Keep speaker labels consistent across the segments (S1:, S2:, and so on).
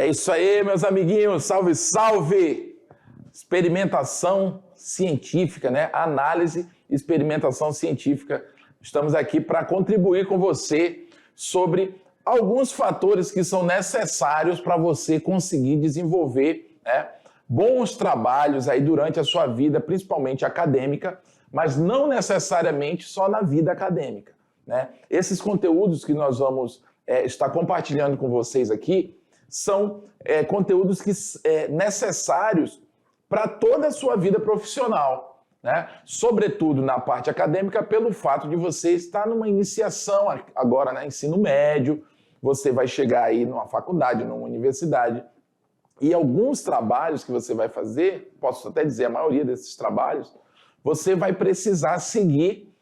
S1: isso aí, meus amiguinhos. Salve, salve! Experimentação científica, né? Análise e experimentação científica. Estamos aqui para contribuir com você sobre alguns fatores que são necessários para você conseguir desenvolver, né, bons trabalhos aí durante a sua vida, principalmente acadêmica, mas não necessariamente só na vida acadêmica, né? Esses conteúdos que nós vamos estar compartilhando com vocês aqui são conteúdos que necessários para toda a sua vida profissional, né? Sobretudo na parte acadêmica, pelo fato de você estar numa iniciação agora, né? Ensino médio, você vai chegar aí numa faculdade, numa universidade, e alguns trabalhos que você vai fazer, posso até dizer a maioria desses trabalhos, você vai precisar seguir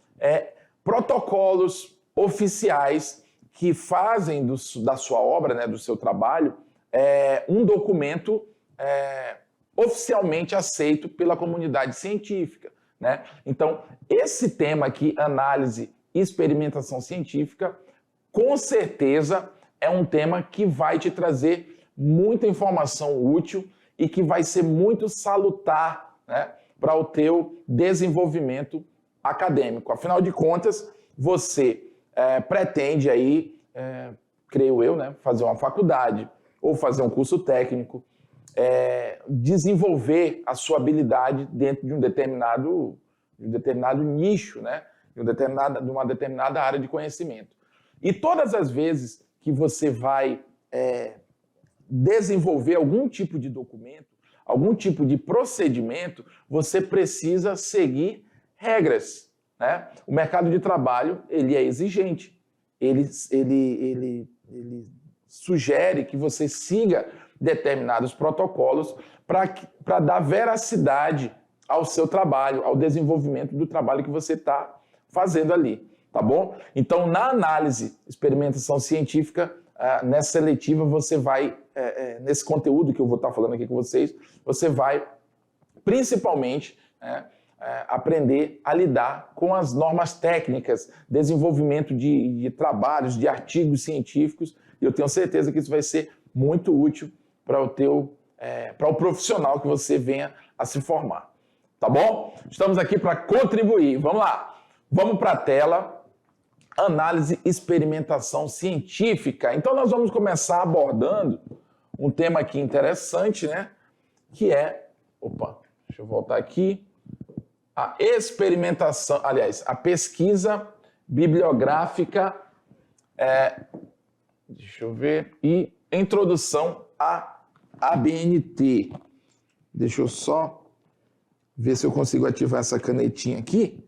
S1: protocolos oficiais que fazem da sua obra, né, do seu trabalho, um documento oficialmente aceito pela comunidade científica, né? Então, esse tema aqui, análise e experimentação científica, com certeza é um tema que vai te trazer muita informação útil e que vai ser muito salutar, né, para o teu desenvolvimento acadêmico. Afinal de contas, você pretende aí, creio eu, né, fazer uma faculdade ou fazer um curso técnico, desenvolver a sua habilidade dentro de um determinado nicho, né, de uma determinada área de conhecimento. E todas as vezes que você vai desenvolver algum tipo de documento, algum tipo de procedimento, você precisa seguir regras, né? O mercado de trabalho, ele é exigente, ele sugere que você siga determinados protocolos para dar veracidade ao seu trabalho, ao desenvolvimento do trabalho que você está fazendo ali, tá bom? Então, na análise, experimentação científica, nessa seletiva, você vai, nesse conteúdo que eu vou estar falando aqui com vocês, você vai principalmente aprender a lidar com as normas técnicas, desenvolvimento de trabalhos, de artigos científicos, e eu tenho certeza que isso vai ser muito útil para o profissional que você venha a se formar. Tá bom? Estamos aqui para contribuir. Vamos lá. Vamos para a tela. Análise e experimentação científica. Então, nós vamos começar abordando um tema aqui interessante, né? Que é... Opa, deixa eu voltar aqui. A experimentação... Aliás, a pesquisa bibliográfica... deixa eu ver... E introdução à ABNT. Deixa eu só ver se eu consigo ativar essa canetinha aqui.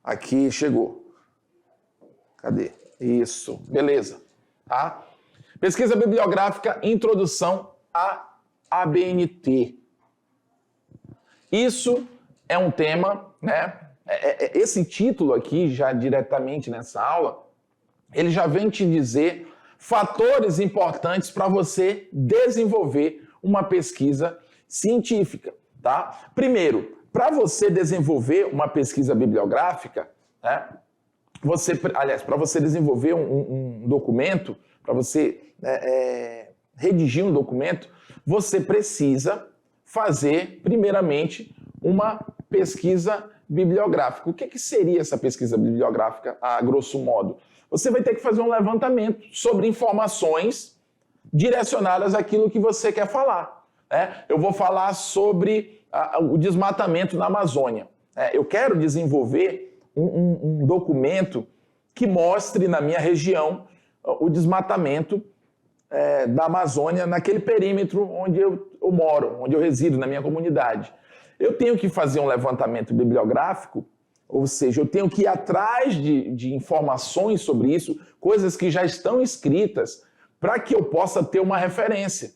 S1: Aqui chegou. Cadê? Isso, beleza. Tá? Pesquisa bibliográfica, introdução à ABNT. Isso é um tema, né? Esse título aqui, já diretamente nessa aula, ele já vem te dizer fatores importantes para você desenvolver uma pesquisa científica, tá? Primeiro, para você desenvolver uma pesquisa bibliográfica, né, para você desenvolver um documento, para você redigir um documento, você precisa fazer, primeiramente, uma pesquisa bibliográfica. O que seria essa pesquisa bibliográfica, a grosso modo? Você vai ter que fazer um levantamento sobre informações direcionadas àquilo que você quer falar, né? Eu vou falar sobre o desmatamento na Amazônia. Eu quero desenvolver um documento que mostre na minha região o desmatamento da Amazônia naquele perímetro onde eu moro, onde eu resido, na minha comunidade. Eu tenho que fazer um levantamento bibliográfico, ou seja, eu tenho que ir atrás de informações sobre isso, coisas que já estão escritas, para que eu possa ter uma referência,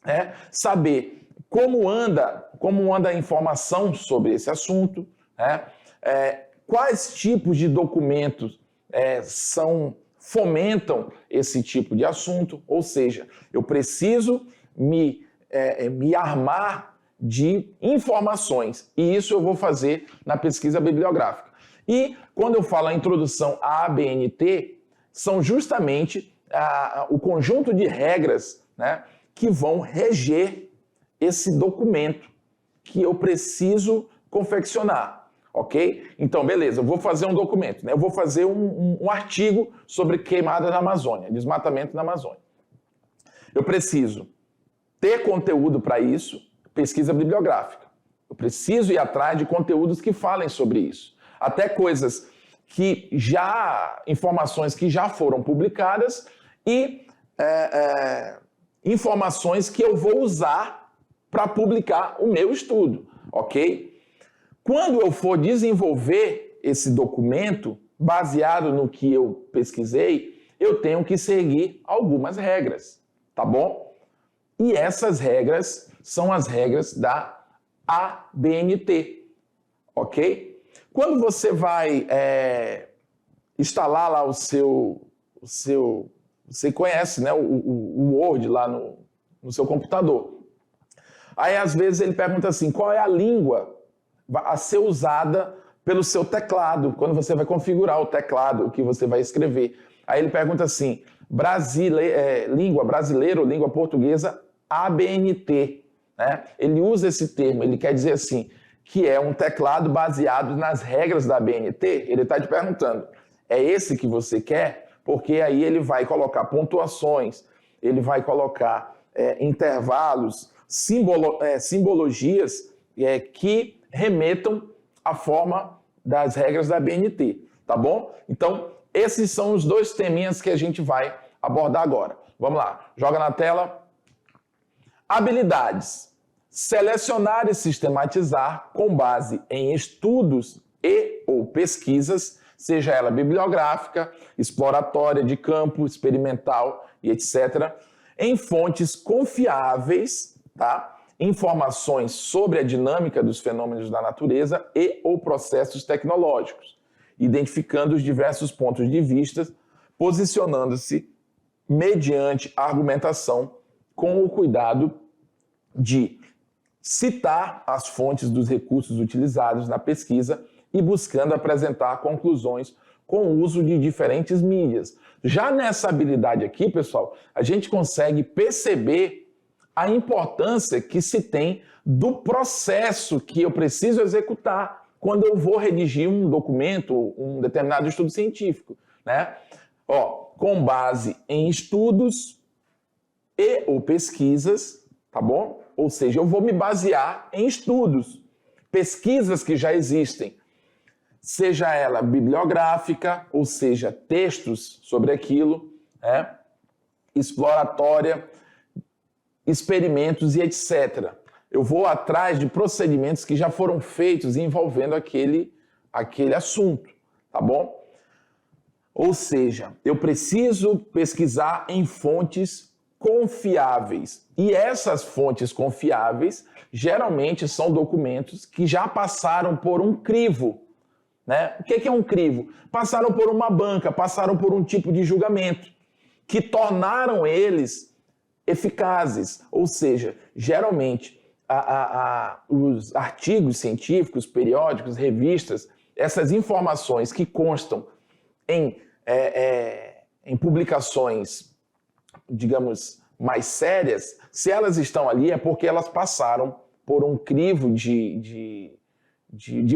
S1: né? Saber como anda a informação sobre esse assunto, né? Quais tipos de documentos fomentam esse tipo de assunto, ou seja, eu preciso me armar de informações, e isso eu vou fazer na pesquisa bibliográfica. E quando eu falo a introdução à ABNT, são justamente o conjunto de regras, né, que vão reger esse documento que eu preciso confeccionar, ok? Então, beleza, eu vou fazer um documento, né? Eu vou fazer um artigo sobre queimada na Amazônia, desmatamento na Amazônia. Eu preciso ter conteúdo para isso, pesquisa bibliográfica. Eu preciso ir atrás de conteúdos que falem sobre isso. Até coisas que informações que já foram publicadas e informações que eu vou usar para publicar o meu estudo, ok? Quando eu for desenvolver esse documento, baseado no que eu pesquisei, eu tenho que seguir algumas regras, tá bom? E essas regras são as regras da ABNT, ok? Quando você vai instalar lá você conhece, né, o Word lá no seu computador. Aí, às vezes, ele pergunta assim, qual é a língua a ser usada pelo seu teclado, quando você vai configurar o teclado, o que você vai escrever. Aí ele pergunta assim, língua brasileira ou língua portuguesa ABNT. Né? Ele usa esse termo, ele quer dizer assim, que é um teclado baseado nas regras da ABNT. Ele está te perguntando, é esse que você quer? Porque aí ele vai colocar pontuações, ele vai colocar intervalos, simbologias que remetam à forma das regras da ABNT, tá bom? Então, esses são os dois teminhas que a gente vai abordar agora. Vamos lá, joga na tela. Habilidades. Selecionar e sistematizar com base em estudos e ou pesquisas, seja ela bibliográfica, exploratória, de campo, experimental e etc., em fontes confiáveis, tá? Informações sobre a dinâmica dos fenômenos da natureza e ou processos tecnológicos, identificando os diversos pontos de vista, posicionando-se mediante argumentação com o cuidado de citar as fontes dos recursos utilizados na pesquisa e buscando apresentar conclusões com o uso de diferentes mídias. Já nessa habilidade aqui, pessoal, a gente consegue perceber a importância que se tem do processo que eu preciso executar quando eu vou redigir um documento, um determinado estudo científico, né? Com base em estudos e ou pesquisas, tá bom? Ou seja, eu vou me basear em estudos, pesquisas que já existem, seja ela bibliográfica, ou seja, textos sobre aquilo, né? Exploratória, experimentos e etc. Eu vou atrás de procedimentos que já foram feitos envolvendo aquele assunto, tá bom? Ou seja, eu preciso pesquisar em fontes confiáveis. E essas fontes confiáveis geralmente são documentos que já passaram por um crivo, né? O que é um crivo? Passaram por uma banca, passaram por um tipo de julgamento que tornaram eles eficazes. Ou seja, geralmente os artigos científicos, periódicos, revistas, essas informações que constam em publicações, digamos, mais sérias, se elas estão ali é porque elas passaram por um crivo de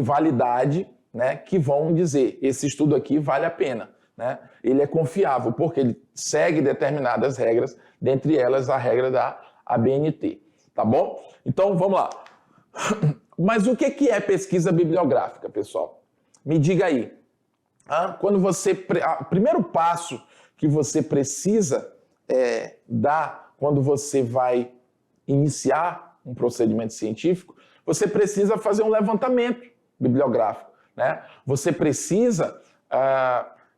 S1: validade, né, que vão dizer, esse estudo aqui vale a pena, né? Ele é confiável porque ele segue determinadas regras, dentre elas a regra da ABNT, tá bom? Então, vamos lá. Mas o que é pesquisa bibliográfica, pessoal? Me diga aí. O primeiro passo que você precisa dar quando você vai iniciar um procedimento científico, você precisa fazer um levantamento bibliográfico, né? Você precisa,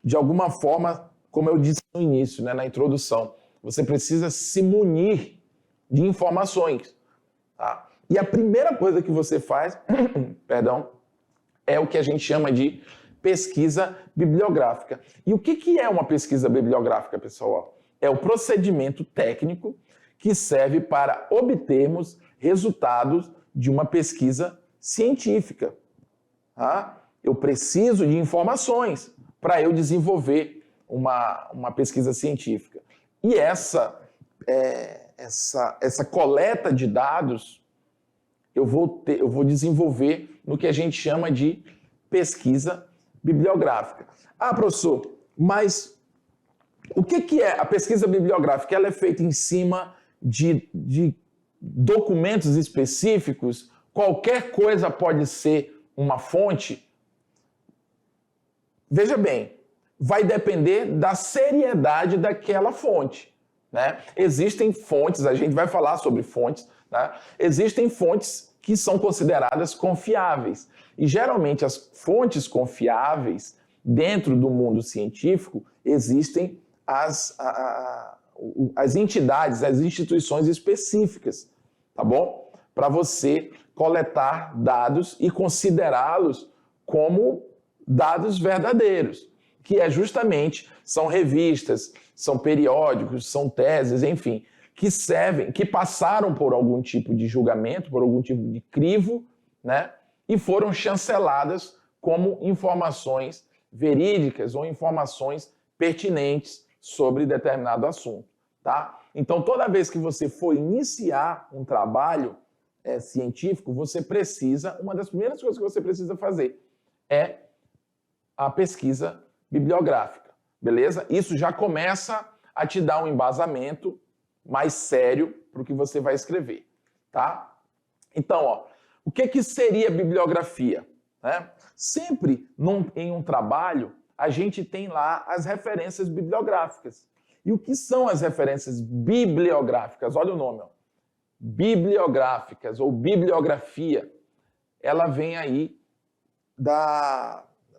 S1: de alguma forma, como eu disse no início, né, na introdução, você precisa se munir de informações. Tá? E a primeira coisa que você faz, perdão, é o que a gente chama de pesquisa bibliográfica. E o que é uma pesquisa bibliográfica, pessoal? É o procedimento técnico que serve para obtermos resultados de uma pesquisa científica. Tá? Eu preciso de informações para eu desenvolver uma pesquisa científica. E essa coleta de dados eu vou desenvolver no que a gente chama de pesquisa bibliográfica. Ah, professor, mas o que é a pesquisa bibliográfica? Ela é feita em cima de documentos específicos? Qualquer coisa pode ser uma fonte? Veja bem, vai depender da seriedade daquela fonte, né? Existem fontes, a gente vai falar sobre fontes, né? Existem fontes que são consideradas confiáveis. E geralmente as fontes confiáveis, dentro do mundo científico, existem as entidades, as instituições específicas, tá bom? Para você coletar dados e considerá-los como dados verdadeiros, que são revistas, são periódicos, são teses, enfim, que passaram por algum tipo de julgamento, por algum tipo de crivo, né? E foram chanceladas como informações verídicas ou informações pertinentes sobre determinado assunto, tá? Então, toda vez que você for iniciar um trabalho científico, uma das primeiras coisas que você precisa fazer é a pesquisa bibliográfica, beleza? Isso já começa a te dar um embasamento mais sério para o que você vai escrever, tá? Então, o que seria bibliografia? Né? Sempre em um trabalho, a gente tem lá as referências bibliográficas. E o que são as referências bibliográficas? Olha o nome, bibliográficas ou bibliografia. Ela vem aí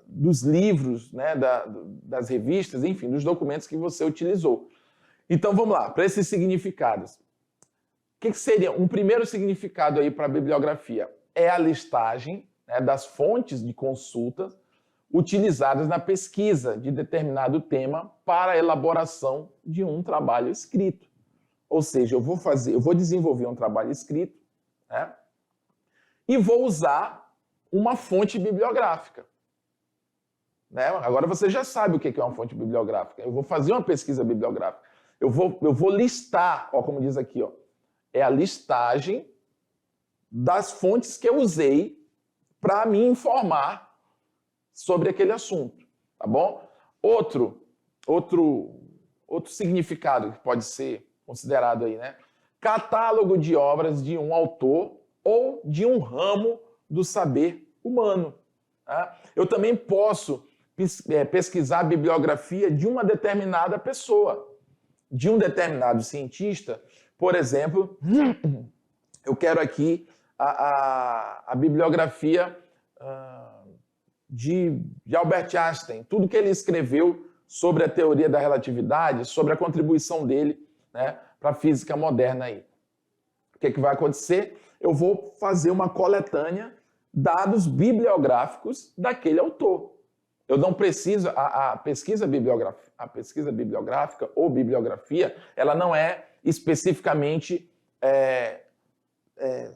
S1: dos livros, né, das revistas, enfim, dos documentos que você utilizou. Então, vamos lá, para esses significados. O que seria um primeiro significado aí para a bibliografia? É a listagem, né, das fontes de consulta utilizadas na pesquisa de determinado tema para a elaboração de um trabalho escrito. Ou seja, eu vou desenvolver um trabalho escrito, né, e vou usar uma fonte bibliográfica. Né? Agora você já sabe o que é uma fonte bibliográfica. Eu vou fazer uma pesquisa bibliográfica. Eu vou listar, como diz aqui, é a listagem das fontes que eu usei para me informar sobre aquele assunto, tá bom? Outro significado que pode ser considerado aí, né? Catálogo de obras de um autor ou de um ramo do saber humano. Tá? Eu também posso pesquisar a bibliografia de uma determinada pessoa, de um determinado cientista. Por exemplo, eu quero aqui a bibliografia de Albert Einstein, tudo que ele escreveu sobre a teoria da relatividade, sobre a contribuição dele, né, para a física moderna aí. O que vai acontecer? Eu vou fazer uma coletânea dados bibliográficos daquele autor. Eu não preciso, a pesquisa bibliográfica ou bibliografia, ela não é especificamente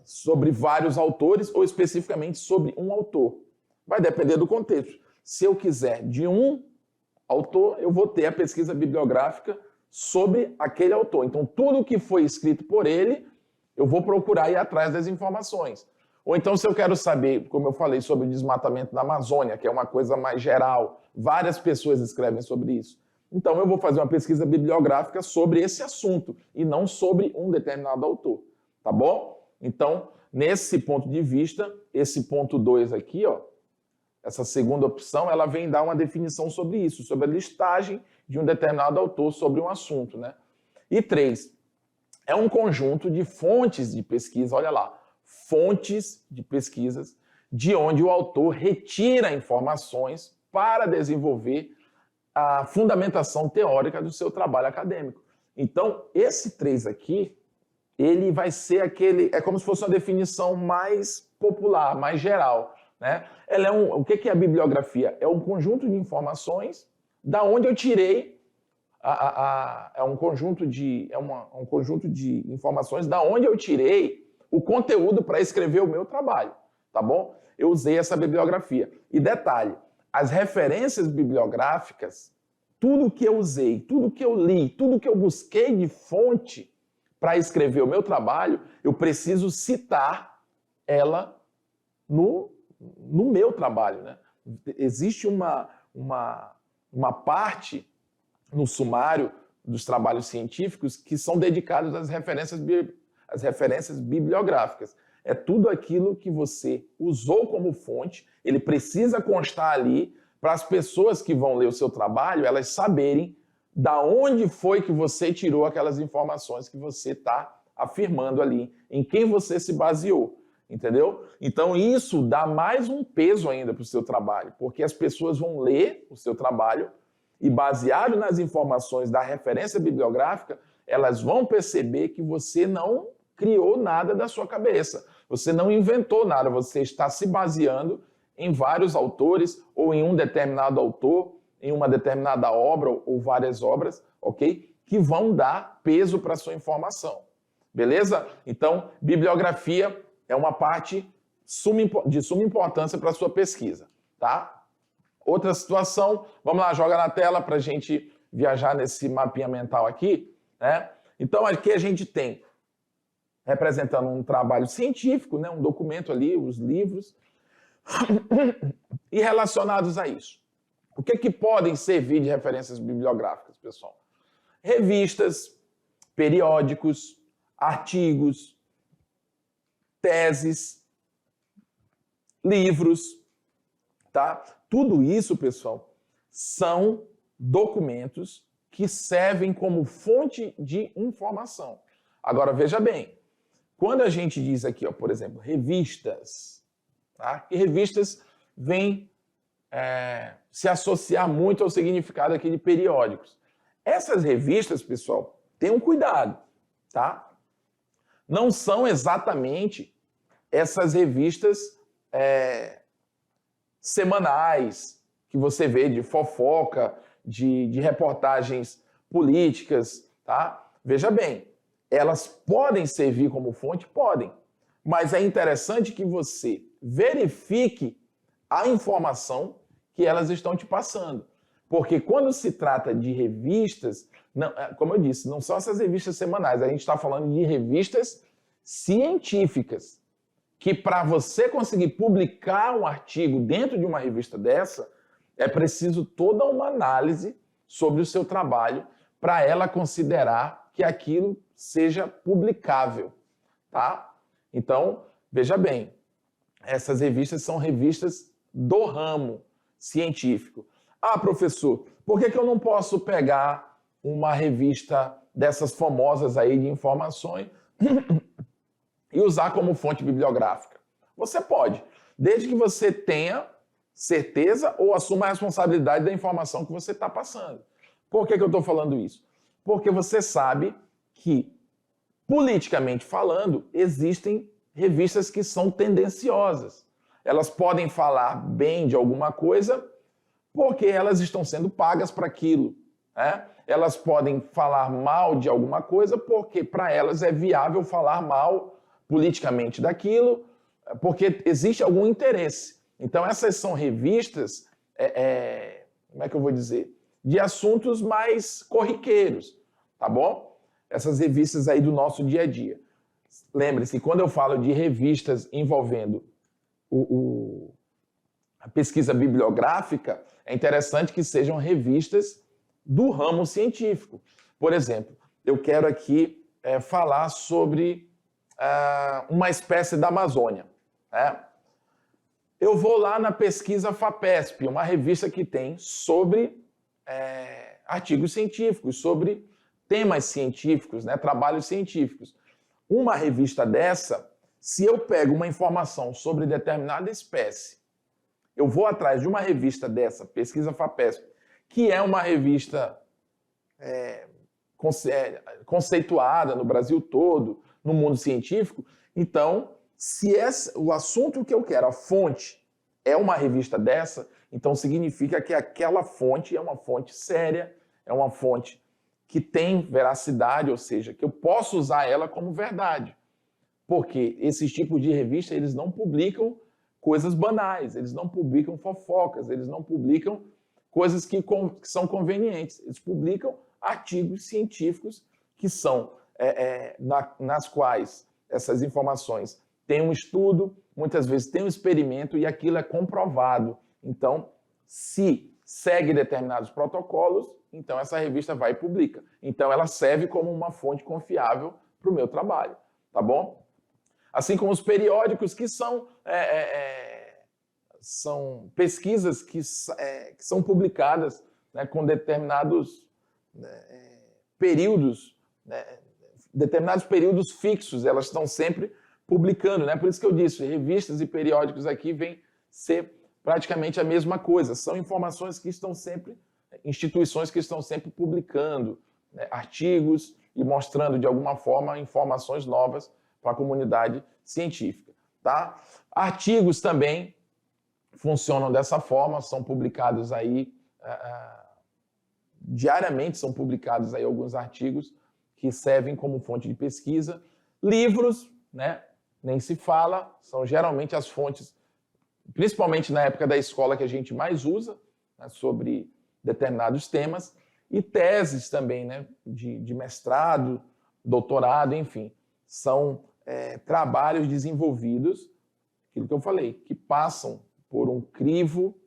S1: sobre vários autores ou especificamente sobre um autor. Vai depender do contexto. Se eu quiser de um autor, eu vou ter a pesquisa bibliográfica sobre aquele autor. Então, tudo que foi escrito por ele, eu vou procurar ir atrás das informações. Ou então, se eu quero saber, como eu falei, sobre o desmatamento da Amazônia, que é uma coisa mais geral, várias pessoas escrevem sobre isso. Então, eu vou fazer uma pesquisa bibliográfica sobre esse assunto e não sobre um determinado autor, tá bom? Então, nesse ponto de vista, esse ponto 2 aqui, essa segunda opção, ela vem dar uma definição sobre isso, sobre a listagem de um determinado autor sobre um assunto, né? E 3, é um conjunto de fontes de pesquisa, olha lá, fontes de pesquisas de onde o autor retira informações para desenvolver a fundamentação teórica do seu trabalho acadêmico. Então, esse 3 aqui, ele vai ser é como se fosse uma definição mais popular, mais geral, né? O que é a bibliografia? É um conjunto de informações da onde eu tirei, um conjunto de informações da onde eu tirei o conteúdo para escrever o meu trabalho, tá bom? Eu usei essa bibliografia. E detalhe, as referências bibliográficas, tudo que eu usei, tudo que eu li, tudo que eu busquei de fonte para escrever o meu trabalho, eu preciso citar ela no meu trabalho, né? Existe uma parte no sumário dos trabalhos científicos que são dedicados às referências bibliográficas. É tudo aquilo que você usou como fonte, ele precisa constar ali para as pessoas que vão ler o seu trabalho, elas saberem da onde foi que você tirou aquelas informações que você está afirmando ali, em quem você se baseou, entendeu? Então isso dá mais um peso ainda para o seu trabalho, porque as pessoas vão ler o seu trabalho e, baseado nas informações da referência bibliográfica, elas vão perceber que você não criou nada da sua cabeça, você não inventou nada, você está se baseando em vários autores ou em um determinado autor, em uma determinada obra ou várias obras, ok? Que vão dar peso para a sua informação, beleza? Então, bibliografia é uma parte de suma importância para a sua pesquisa, tá? Outra situação, vamos lá, joga na tela para a gente viajar nesse mapinha mental aqui, né? Então, aqui a gente tem, representando um trabalho científico, né? Um documento ali, os livros, e relacionados a isso. O que podem servir de referências bibliográficas, pessoal? Revistas, periódicos, artigos, teses, livros, tá? Tudo isso, pessoal, são documentos que servem como fonte de informação. Agora, veja bem, quando a gente diz aqui, ó, por exemplo, revistas, tá? E revistas vêm se associar muito ao significado aqui de periódicos. Essas revistas, pessoal, tenham cuidado, tá? Não são exatamente essas revistas semanais que você vê de fofoca, de reportagens políticas, tá? Veja bem, elas podem servir como fonte? Podem. Mas é interessante que você verifique a informação que elas estão te passando. Porque quando se trata de revistas, não, como eu disse, não são essas revistas semanais, a gente está falando de revistas científicas, que para você conseguir publicar um artigo dentro de uma revista dessa, é preciso toda uma análise sobre o seu trabalho para ela considerar que aquilo seja publicável, tá? Então, veja bem, essas revistas são revistas do ramo científico. Ah, professor, por que eu não posso pegar uma revista dessas famosas aí de informações e usar como fonte bibliográfica? Você pode, desde que você tenha certeza ou assuma a responsabilidade da informação que você está passando. Por que eu estou falando isso? Porque você sabe que, politicamente falando, existem revistas que são tendenciosas. Elas podem falar bem de alguma coisa porque elas estão sendo pagas para aquilo, né? Elas podem falar mal de alguma coisa porque para elas é viável falar mal politicamente daquilo, porque existe algum interesse. Então essas são revistas, como é que eu vou dizer? De assuntos mais corriqueiros, tá bom? Essas revistas aí do nosso dia a dia. Lembre-se, quando eu falo de revistas envolvendo a pesquisa bibliográfica, é interessante que sejam revistas do ramo científico. Por exemplo, eu quero aqui falar sobre uma espécie da Amazônia, né? Eu vou lá na Pesquisa FAPESP, uma revista que tem sobre artigos científicos, sobre temas científicos, né? Trabalhos científicos. Uma revista dessa, se eu pego uma informação sobre determinada espécie, eu vou atrás de uma revista dessa, Pesquisa FAPESP, que é uma revista conceituada no Brasil todo, no mundo científico. Então, se o assunto que eu quero, a fonte, é uma revista dessa, então significa que aquela fonte é uma fonte séria, é uma fonte que tem veracidade, ou seja, que eu posso usar ela como verdade. Porque esses tipos de revista, eles não publicam coisas banais, eles não publicam fofocas, eles não publicam coisas que são convenientes. Eles publicam artigos científicos que são nas quais essas informações têm um estudo, muitas vezes tem um experimento e aquilo é comprovado. Então, se segue determinados protocolos, então essa revista vai e publica. Então, ela serve como uma fonte confiável para o meu trabalho, tá bom? Assim como os periódicos, que são pesquisas que são publicadas, né, com determinados períodos, determinados períodos fixos, elas estão sempre publicando, né? Por isso que eu disse, revistas e periódicos aqui vêm ser praticamente a mesma coisa. São informações que estão sempre, instituições que estão sempre publicando, né, artigos e mostrando de alguma forma informações novas para a comunidade científica, tá? Artigos também funcionam dessa forma, são publicados aí diariamente, são publicados aí alguns artigos que servem como fonte de pesquisa. Livros, né, nem se fala, são geralmente as fontes, principalmente na época da escola, que a gente mais usa, né, sobre determinados temas, e teses também, né, de mestrado, doutorado, enfim, são trabalhos desenvolvidos, aquilo que eu falei, que passam por um crivo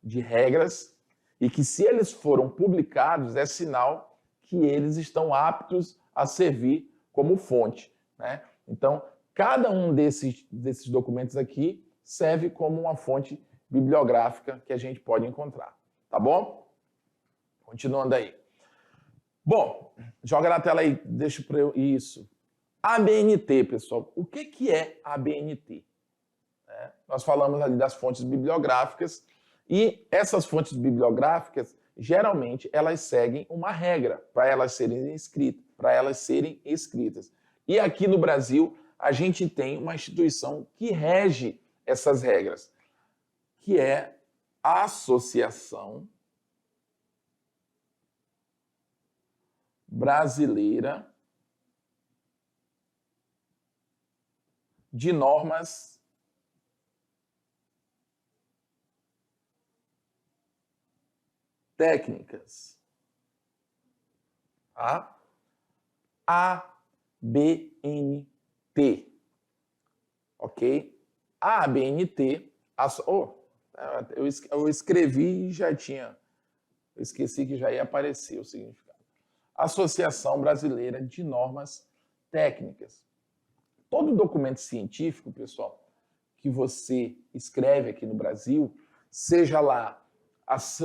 S1: de regras e que, se eles foram publicados, é sinal que eles estão aptos a servir como fonte, né? Então, cada um desses documentos aqui serve como uma fonte bibliográfica que a gente pode encontrar, tá bom? Continuando aí. Bom, joga na tela aí, deixa para eu... Isso. ABNT, pessoal. O que é ABNT? Nós falamos ali das fontes bibliográficas e essas fontes bibliográficas, geralmente, elas seguem uma regra para elas serem escritas. E aqui no Brasil, a gente tem uma instituição que rege essas regras, que é a Associação Brasileira de Normas Técnicas. Tá? ABNT. Ok? A ABNT... eu escrevi e já tinha... Eu esqueci que já ia aparecer o significado. Associação Brasileira de Normas Técnicas. Todo documento científico, pessoal, que você escreve aqui no Brasil, seja lá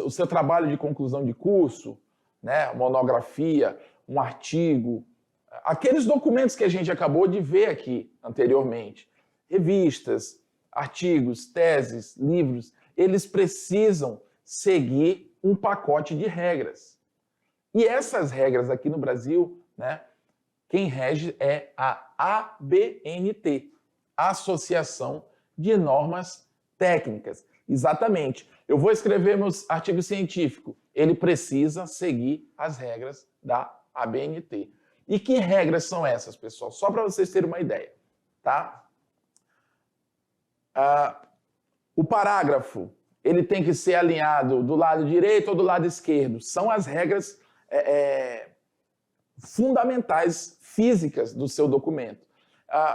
S1: o seu trabalho de conclusão de curso, né, monografia, um artigo, aqueles documentos que a gente acabou de ver aqui anteriormente, revistas, artigos, teses, livros, eles precisam seguir um pacote de regras. E essas regras aqui no Brasil, né, quem rege é a ABNT, Associação de Normas Técnicas. Exatamente. Eu vou escrever meu artigo científico. Ele precisa seguir as regras da ABNT. E que regras são essas, pessoal? Só para vocês terem uma ideia, tá? O parágrafo, ele tem que ser alinhado do lado direito ou do lado esquerdo. São as regras fundamentais físicas do seu documento.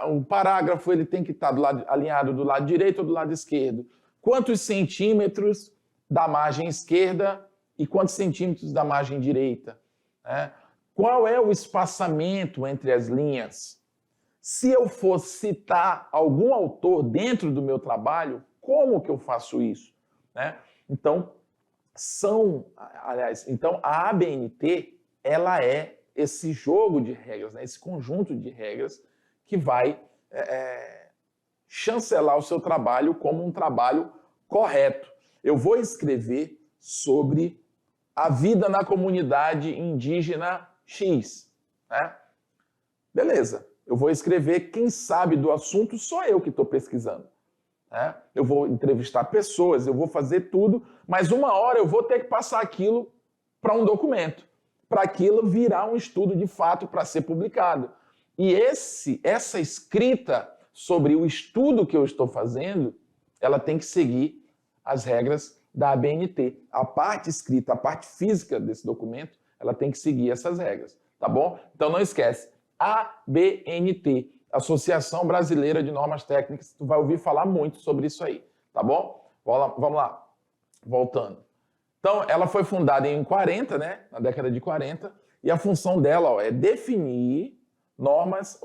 S1: O parágrafo, ele tem que estar alinhado do lado direito ou do lado esquerdo. Quantos centímetros da margem esquerda e quantos centímetros da margem direita? Né? Qual é o espaçamento entre as linhas? Se eu for citar algum autor dentro do meu trabalho, como que eu faço isso? Né? Então, a ABNT, ela é esse jogo de regras, né? Esse conjunto de regras que vai chancelar o seu trabalho como um trabalho correto. Eu vou escrever sobre a vida na comunidade indígena X. Né? Beleza, eu vou escrever, quem sabe do assunto sou eu que estou pesquisando. Né? Eu vou entrevistar pessoas, eu vou fazer tudo, mas uma hora eu vou ter que passar aquilo para um documento, para aquilo virar um estudo de fato para ser publicado. E essa escrita sobre o estudo que eu estou fazendo, ela tem que seguir as regras da ABNT. A parte escrita, a parte física desse documento, ela tem que seguir essas regras, tá bom? Então não esquece, ABNT, Associação Brasileira de Normas Técnicas, tu vai ouvir falar muito sobre isso aí, tá bom? Vamos lá, voltando. Então, ela foi fundada em 40, né? Na década de 40, e a função dela, ó, é definir normas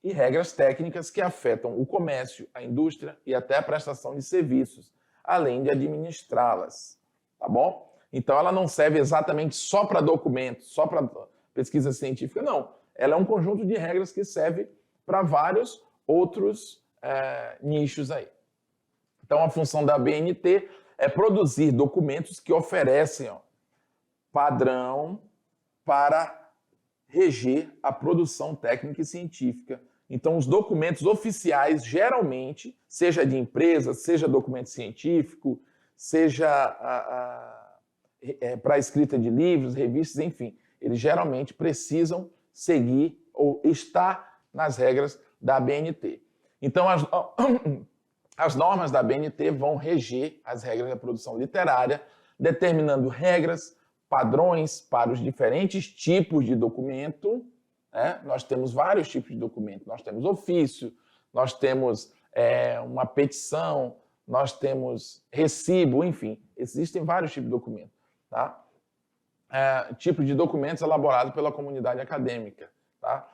S1: e regras técnicas que afetam o comércio, a indústria e até a prestação de serviços, além de administrá-las, tá bom? Então, ela não serve exatamente só para documentos, só para pesquisa científica, não. Ela é um conjunto de regras que serve para vários outros nichos aí. Então, a função da ABNT é produzir documentos que oferecem padrão para reger a produção técnica e científica. Então, os documentos oficiais, geralmente, seja de empresa, seja documento científico, seja para a escrita de livros, revistas, enfim, eles geralmente precisam seguir ou estar nas regras da ABNT. Então, as normas da ABNT vão reger as regras da produção literária, determinando regras, padrões para os diferentes tipos de documento. Né? Nós temos vários tipos de documento. Nós temos ofício, nós temos uma petição, nós temos recibo, enfim, existem vários tipos de documento. Tá? Tipo de documentos elaborados pela comunidade acadêmica. Tá?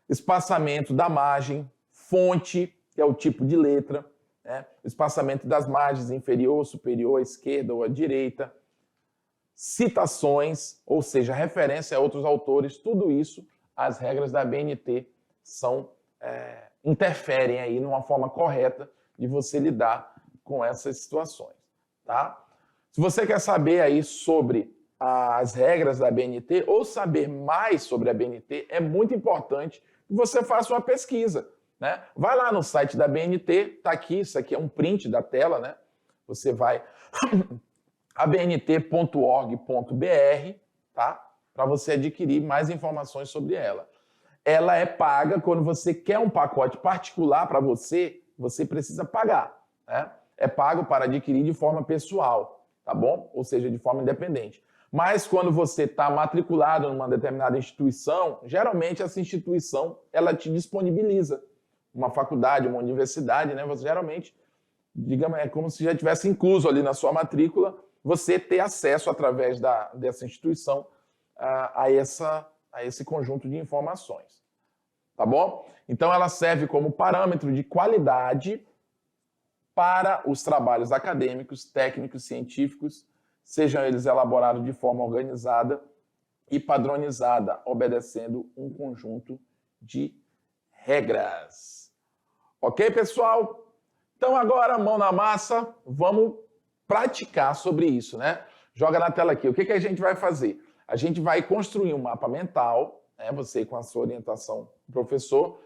S1: Espaçamento da margem, fonte, que é o tipo de letra, né? Espaçamento das margens inferior, superior, à esquerda ou à direita, citações, ou seja, referência a outros autores, tudo isso, as regras da ABNT interferem aí numa forma correta de você lidar com essas situações. Tá? Se você quer saber aí sobre as regras da ABNT ou saber mais sobre a ABNT, é muito importante que você faça uma pesquisa. Né? Vai lá no site da ABNT, tá aqui, isso aqui é um print da tela, né? Você vai abnt.org.br, tá? Para você adquirir mais informações sobre ela. Ela é paga quando você quer um pacote particular para você, você precisa pagar, né? É pago para adquirir de forma pessoal, tá bom? Ou seja, de forma independente. Mas quando você está matriculado numa determinada instituição, geralmente essa instituição ela te disponibiliza uma faculdade, uma universidade, né? Você geralmente, digamos, é como se já tivesse incluso ali na sua matrícula, você ter acesso através dessa instituição a esse conjunto de informações. Tá bom? Então ela serve como parâmetro de qualidade para os trabalhos acadêmicos, técnicos, científicos, sejam eles elaborados de forma organizada e padronizada, obedecendo um conjunto de regras. Ok, pessoal? Então agora, mão na massa, vamos praticar sobre isso, né? Joga na tela aqui. O que a gente vai fazer? A gente vai construir um mapa mental, né? Você com a sua orientação do professor,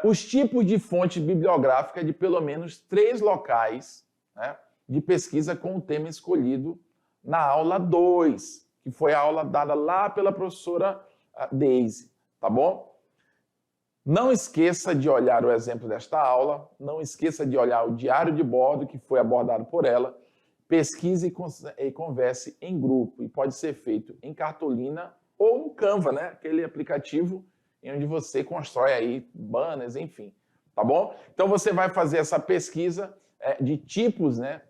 S1: os tipos de fonte bibliográfica de pelo menos 3 locais, né, de pesquisa com o tema escolhido na aula 2, que foi a aula dada lá pela professora Daisy, tá bom? Não esqueça de olhar o exemplo desta aula, não esqueça de olhar o diário de bordo que foi abordado por ela, pesquise e converse em grupo, e pode ser feito em cartolina ou no Canva, né? Aquele aplicativo em onde você constrói aí banners, enfim, tá bom? Então você vai fazer essa pesquisa de tipos, né,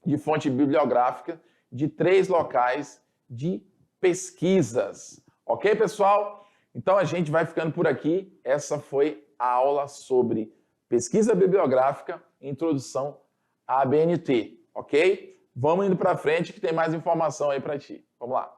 S1: de fonte bibliográfica de 3 locais de pesquisas, ok, pessoal? Então a gente vai ficando por aqui. Essa foi a aula sobre pesquisa bibliográfica, introdução à ABNT, ok? Vamos indo para frente que tem mais informação aí para ti. Vamos lá.